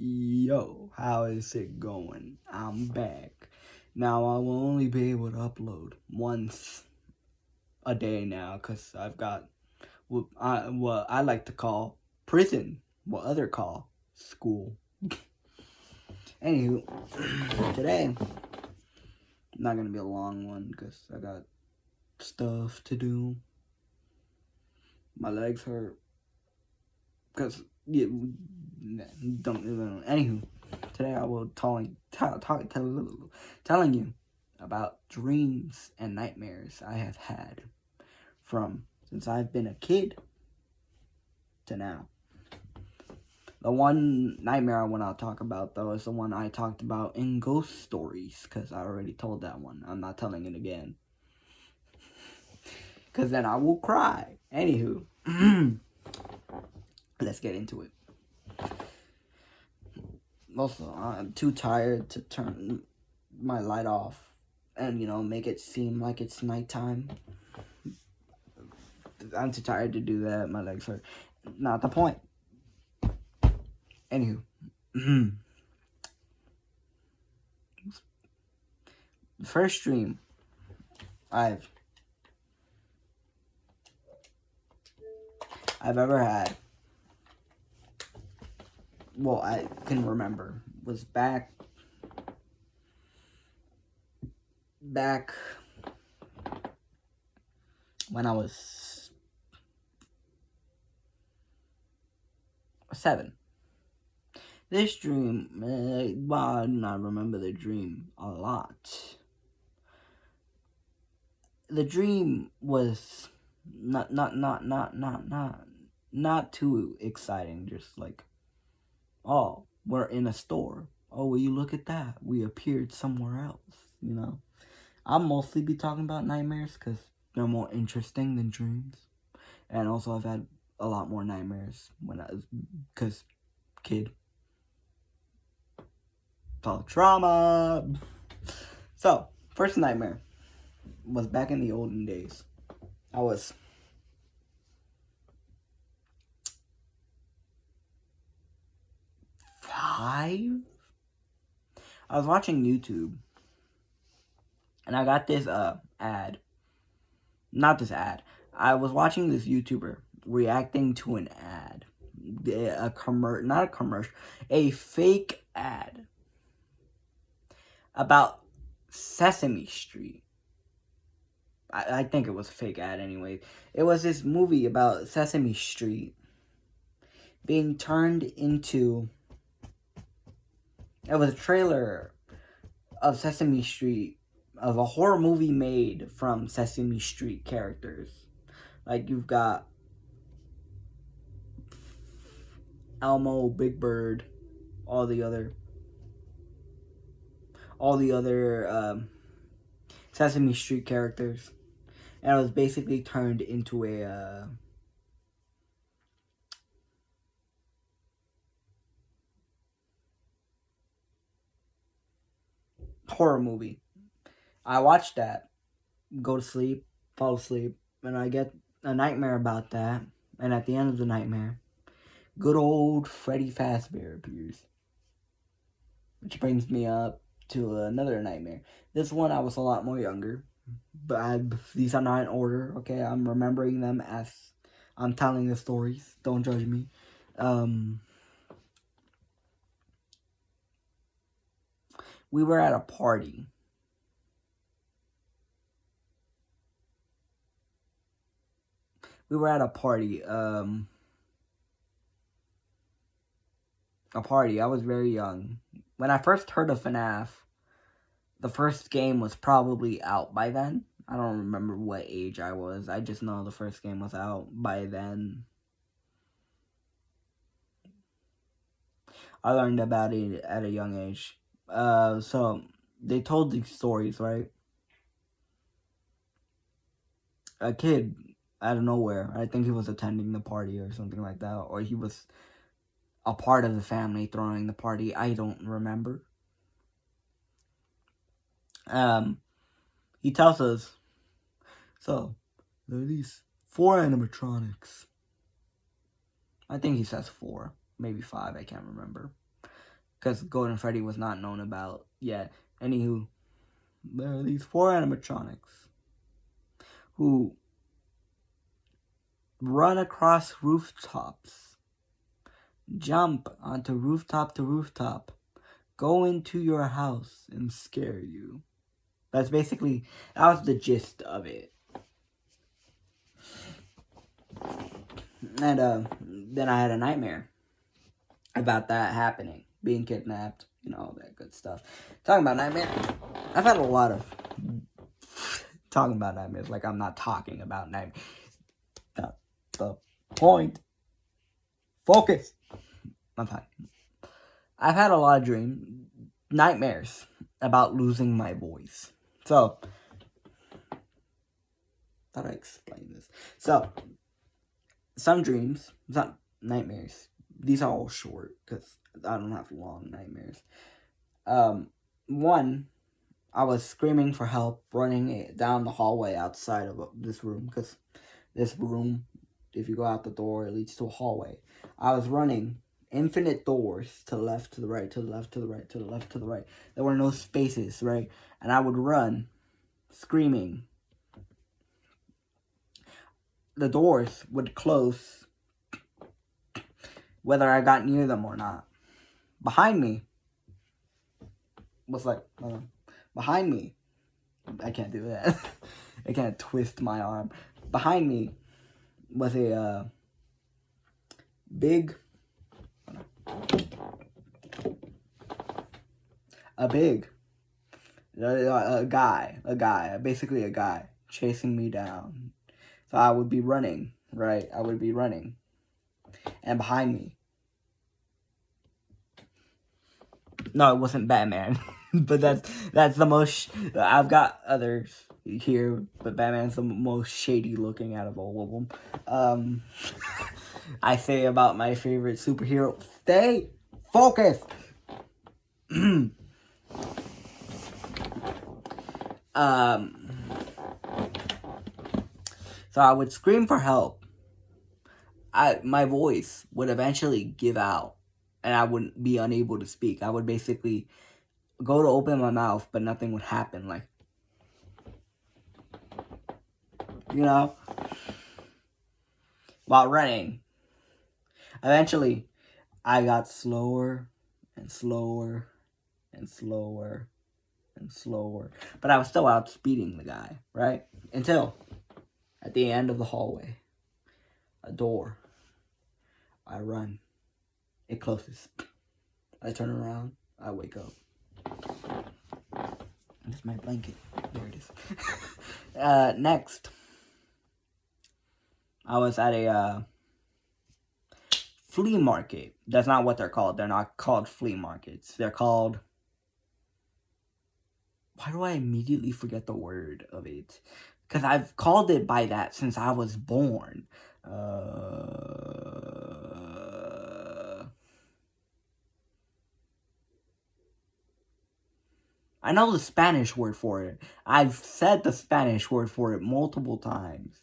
Yo, how is it going? I'm back. Now I will only be able to upload once a day now because I've got what I like to call prison, what others call school. Anywho, today not gonna be a long one because I got stuff to do. My legs hurt because don't. Anywho, today I will telling you about dreams and nightmares I have had from since I've been a kid to now. The one nightmare I want to talk about, though, is the one I talked about in Ghost Stories, because I already told that one. I'm not telling it again, because then I will cry. Anywho, let's get into it. Also, I'm too tired to turn my light off and, make it seem like it's nighttime. I'm too tired to do that. My legs hurt. Not the point. Anywho. The first dream I've ever had, well, I can remember, was back when I was 7. This dream, well, I do not remember the dream a lot. The dream was not too exciting. Just like, oh, we're in a store. Oh, will you look at that? We appeared somewhere else. I'll mostly be talking about nightmares because they're more interesting than dreams. And also, I've had a lot more nightmares because kid. It's all trauma. So, first nightmare was back in the olden days. I was 5. I was watching YouTube, and I got this ad. Not this ad. I was watching this YouTuber reacting to an ad, not a commercial, a fake ad about Sesame Street. I think it was a fake ad anyway. It was this movie about Sesame Street being turned into... It was a trailer of Sesame Street, of a horror movie made from Sesame Street characters. Like, you've got Elmo, Big Bird, all the other Sesame Street characters. And it was basically turned into a horror movie. I watched that, go to sleep, fall asleep, and I get a nightmare about that. And at the end of the nightmare, good old Freddy Fazbear appears. Which brings me up to another nightmare. This one I was a lot more younger. But these are not in order, okay? I'm remembering them as I'm telling the stories. Don't judge me. We were at a party. I was very young. When I first heard of FNAF, the first game was probably out by then. I don't remember what age I was. I just know the first game was out by then. I learned about it at a young age. So they told these stories, right? A kid out of nowhere, I think he was attending the party or something like that, or he was a part of the family throwing the party. I don't remember. He tells us, so there are these 4 animatronics. I think he says 4, maybe 5, I can't remember. because Golden Freddy was not known about yet. Anywho, there are these 4 animatronics who run across rooftops, jump onto rooftop to rooftop, go into your house and scare you. That was the gist of it. And then I had a nightmare about that happening, being kidnapped, all that good stuff. Talking about nightmares, I've had a lot of talking about nightmares, like I'm not talking about nightmares. That's the point. Focus. I'm fine. I've had a lot of nightmares about losing my voice. So, how do I explain this? So, some dreams, not nightmares. These are all short because I don't have long nightmares. One, I was screaming for help, running down the hallway outside of this room, because this room, if you go out the door, it leads to a hallway. I was running infinite doors to the left, to the right, to the left, to the right, to the left, to the right. There were no spaces, right? And I would run, screaming. The doors would close, whether I got near them or not. Behind me was behind me. I can't do that. I can't twist my arm. Behind me was a guy, basically a guy chasing me down. So I would be running, right? I would be running. And behind me, no, it wasn't Batman. But that's the most, I've got others here, but Batman's the most shady looking out of all of them. I say about my favorite superhero, stay focused. So I would scream for help. My voice would eventually give out, and I wouldn't be unable to speak. I would basically go to open my mouth, but nothing would happen. While running. Eventually, I got slower and slower and slower and slower. But I was still outspeeding the guy, right? Until, at the end of the hallway, a door. I run. It closes. I turn around. I wake up. That's my blanket. There it is. Next, I was at a flea market. That's not what they're called. They're not called flea markets. They're called... Why do I immediately forget the word of it? Because I've called it by that since I was born. I know the Spanish word for it. I've said the Spanish word for it multiple times.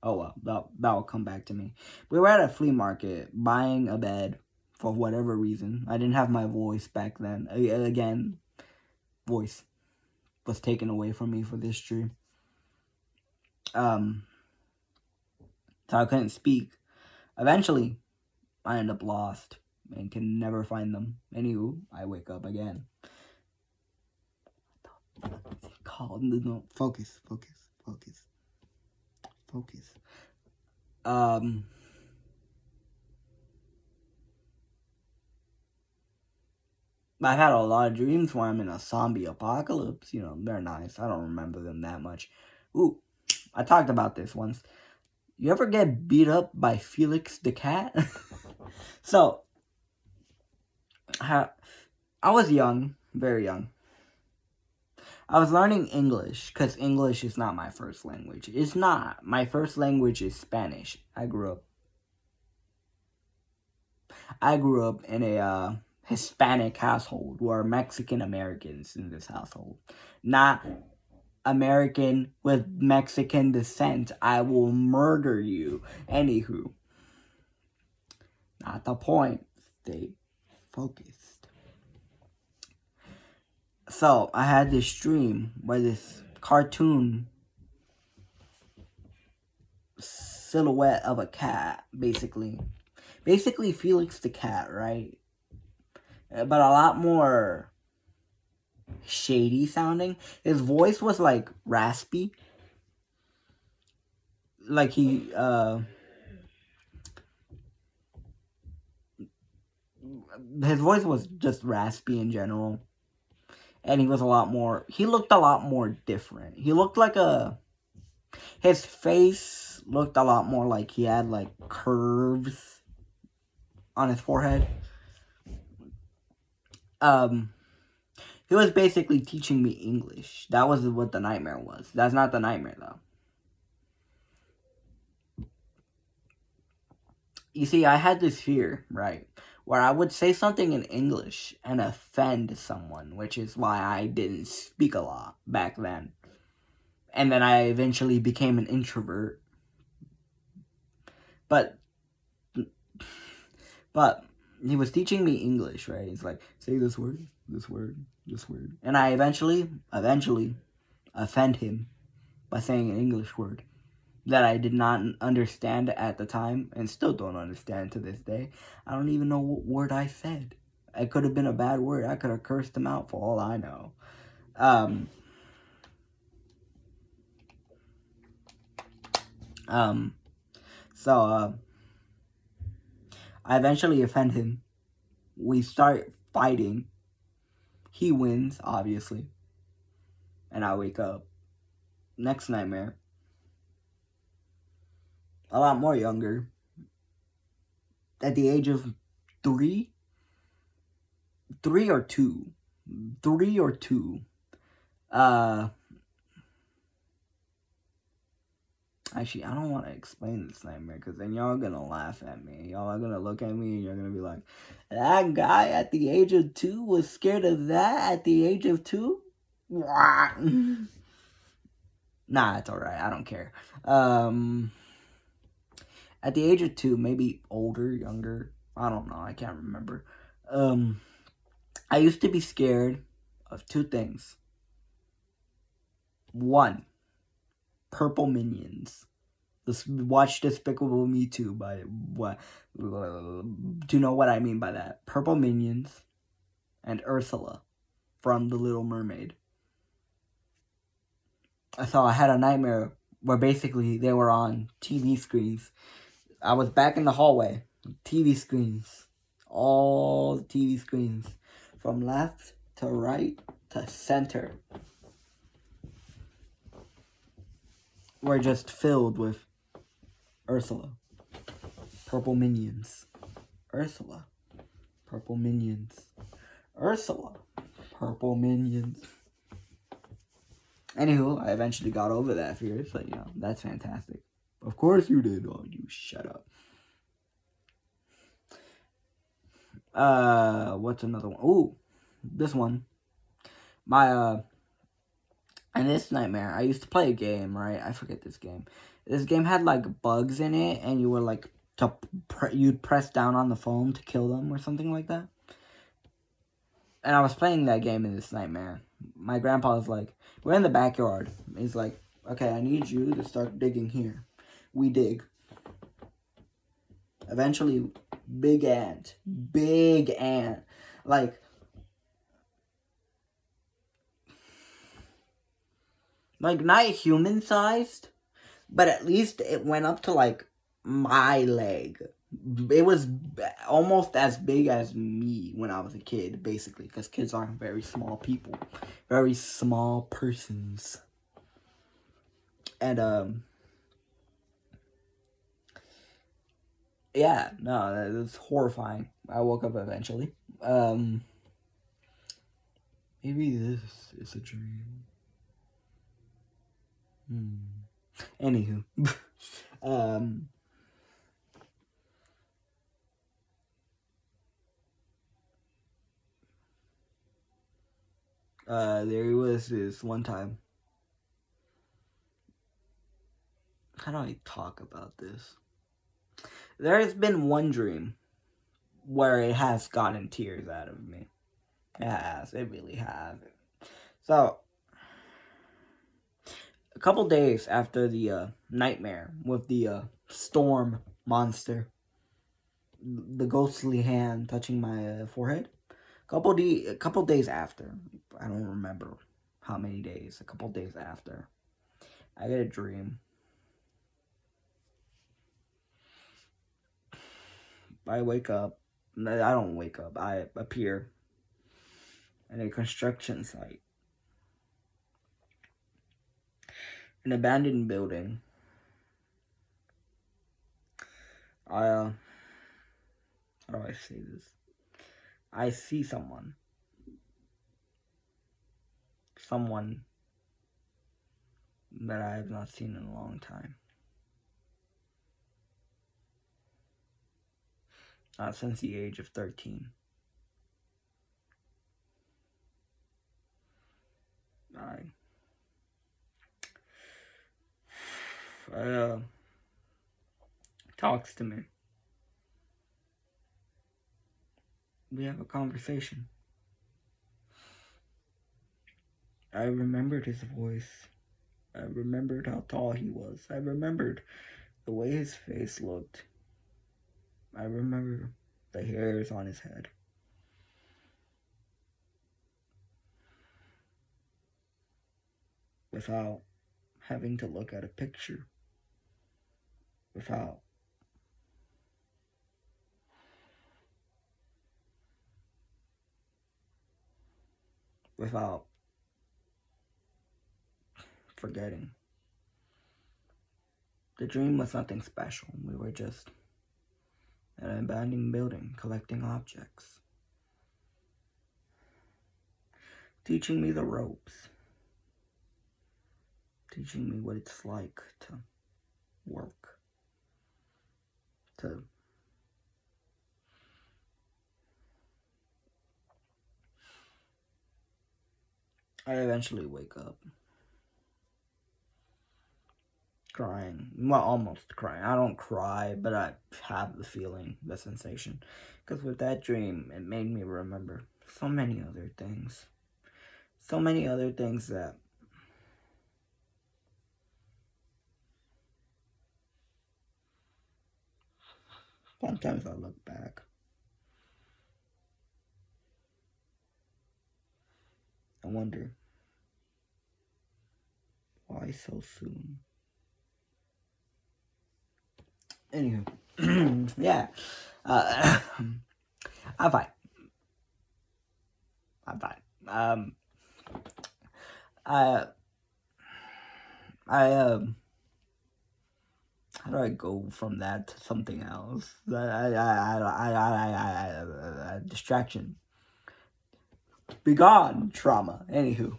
Oh well, that'll come back to me. We were at a flea market buying a bed for whatever reason. I didn't have my voice back then. Again, voice was taken away from me for this dream. So I couldn't speak. Eventually, I end up lost and can never find them. Anywho, I wake up again. Called no, focus. I've had a lot of dreams where I'm in a zombie apocalypse. They're nice. I don't remember them that much. Ooh, I talked about this once. You ever get beat up by Felix the cat? So, I was young, very young. I was learning English, because English is not my first language. It's not. My first language is Spanish. I grew up in a Hispanic household. We're Mexican Americans in this household. Not American with Mexican descent. I will murder you. Anywho, not the point. Stay focused. So, I had this dream where this cartoon silhouette of a cat, basically Felix the cat, right? But a lot more shady sounding. His voice was like raspy. Like his voice was just raspy in general. And he looked a lot more different. His face looked a lot more like he had like curves on his forehead. He was basically teaching me English. That was what the nightmare was. That's not the nightmare, though. You see, I had this fear, right, where I would say something in English and offend someone, which is why I didn't speak a lot back then. And then I eventually became an introvert. But he was teaching me English, right? He's like, say this word, this word, this word. And I eventually offend him by saying an English word that I did not understand at the time and still don't understand to this day. I don't even know what word I said. It could have been a bad word. I could have cursed him out for all I know. So I eventually offend him. We start fighting. He wins, obviously. And I wake up. Next nightmare. A lot more younger. At the age of 3? 3 or 2. 3 or 2. Actually, I don't want to explain this nightmare because then y'all are going to laugh at me. Y'all are going to look at me and you're going to be like, that guy at the age of 2 was scared of that at the age of 2? Nah, it's alright. I don't care. At the age of 2, maybe older, younger. I don't know. I can't remember. I used to be scared of 2 things. 1, purple minions. Watch Despicable Me 2 by what? Do you know what I mean by that? Purple minions and Ursula from The Little Mermaid. So I had a nightmare where basically they were on TV screens. I was back in the hallway. TV screens. All the TV screens. From left to right to center. Were just filled with Ursula. Purple minions. Ursula. Purple minions. Ursula. Purple minions. Anywho, I eventually got over that fear. So, that's fantastic. Of course you did. Oh, you shut up. What's another one? Ooh, this one. In this nightmare, I used to play a game, right? I forget this game. This game had, like, bugs in it, and you were, like, you'd press down on the phone to kill them or something like that. And I was playing that game in this nightmare. My grandpa was like, we're in the backyard. He's like, okay, I need you to start digging here. We dig. Eventually, big ant. Like not human-sized, but at least it went up to, like, my leg. It was almost as big as me when I was a kid, basically, because kids aren't very small people. Very small persons. And, yeah, no, it was horrifying. I woke up eventually. Maybe this is a dream. Anywho. There was this one time how do I talk about this? There has been one dream where it has gotten tears out of me. It has. It really has. So, a couple days after the nightmare with the storm monster, the ghostly hand touching my forehead, a couple days after, I don't remember how many days, a couple days after, I get a dream. I wake up. I don't wake up. I appear in a construction site. An abandoned building. How do I say this? I see someone. Someone that I have not seen in a long time. Since the age of 13. Talks to me. We have a conversation. I remembered his voice. I remembered how tall he was. I remembered the way his face looked. I remember the hairs on his head. Without having to look at a picture. Without forgetting. The dream was nothing special. We were just in an abandoned building collecting objects. Teaching me the ropes. Teaching me what it's like to work. I eventually wake up. Crying. Well, almost crying. I don't cry, but I have the feeling, the sensation. Because with that dream, it made me remember so many other things. So many other things that sometimes I look back. I wonder, why so soon? Anywho, yeah. I'm fine. How do I go from that to something else? Distraction. Be gone, trauma. Anywho,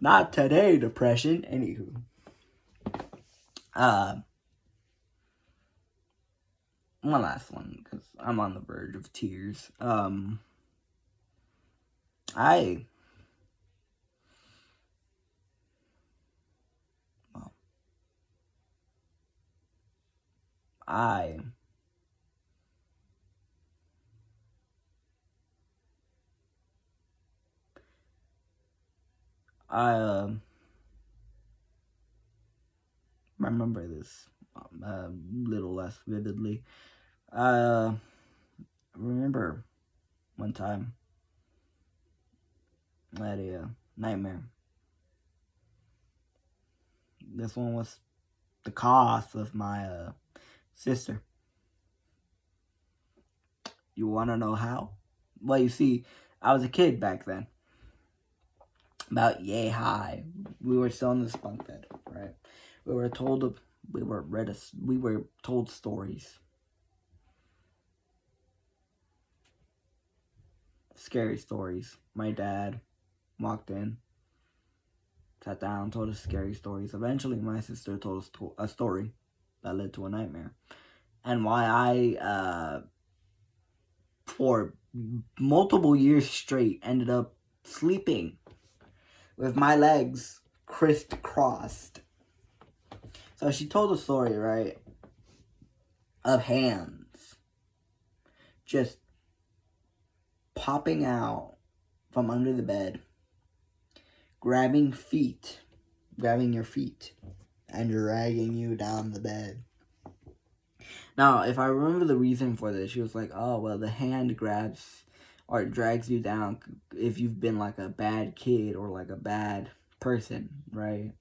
not today, depression. Anywho, one last one because I'm on the verge of tears. I remember this a little less vividly. I remember one time I had a nightmare. This one was the cause of my sister. You want to know how? Well, you see, I was a kid back then. About yay high. We were still in this bunk bed, right? We were told stories. Scary stories. My dad walked in, sat down, told us scary stories. Eventually, my sister told us a story that led to a nightmare. And why I, for multiple years straight, ended up sleeping with my legs crisscrossed. So she told a story, right, of hands just popping out from under the bed, grabbing your feet, and dragging you down the bed. Now, if I remember the reason for this, she was like, oh, well, the hand grabs or drags you down if you've been like a bad kid or like a bad person, right?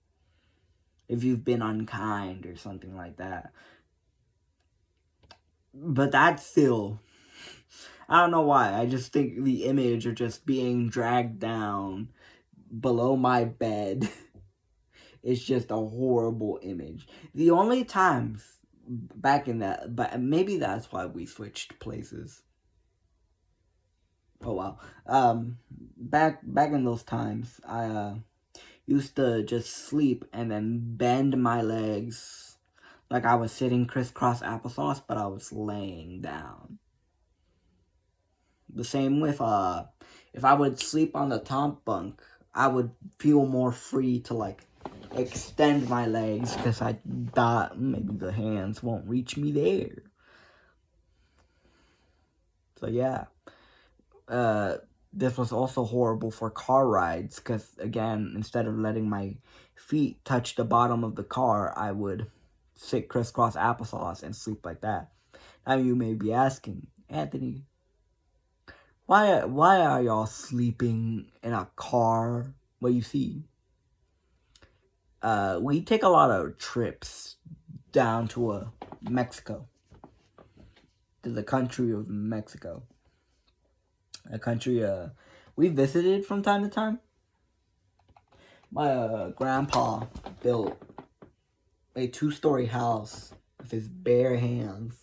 If you've been unkind or something like that. But that's still, I don't know why. I just think the image of just being dragged down below my bed is just a horrible image. The only times back in that, but maybe that's why we switched places. Oh wow. Back in those times, I used to just sleep and then bend my legs like I was sitting crisscross applesauce, but I was laying down. The same with if I would sleep on the top bunk, I would feel more free to like extend my legs because I thought maybe the hands won't reach me there. So yeah, this was also horrible for car rides because again, instead of letting my feet touch the bottom of the car, I would sit crisscross applesauce and sleep like that. Now you may be asking, Anthony, why are y'all sleeping in a car? Well, you see, we take a lot of trips down to Mexico, to the country of Mexico, a country we visited from time to time. My grandpa built a 2-story house with his bare hands,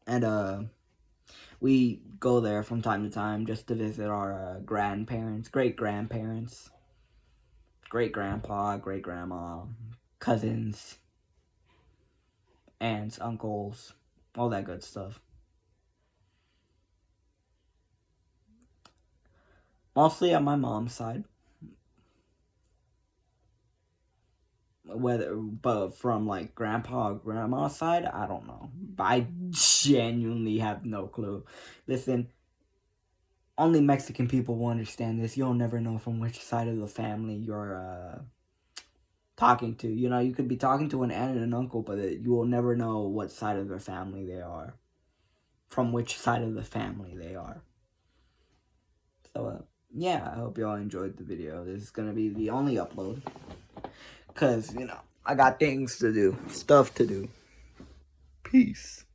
and we go there from time to time just to visit our grandparents, great-grandparents, great-grandpa, great-grandma, cousins, aunts, uncles, all that good stuff. Mostly on my mom's side. But from like grandpa or grandma's side, I don't know. I genuinely have no clue. Listen, only Mexican people will understand this. You'll never know from which side of the family you're talking to. You know, you could be talking to an aunt and an uncle, but you will never know what side of their family they are. From which side of the family they are. So, yeah, I hope y'all enjoyed the video. This is going to be the only upload. Because, you know, I got things to do. Stuff to do. Peace.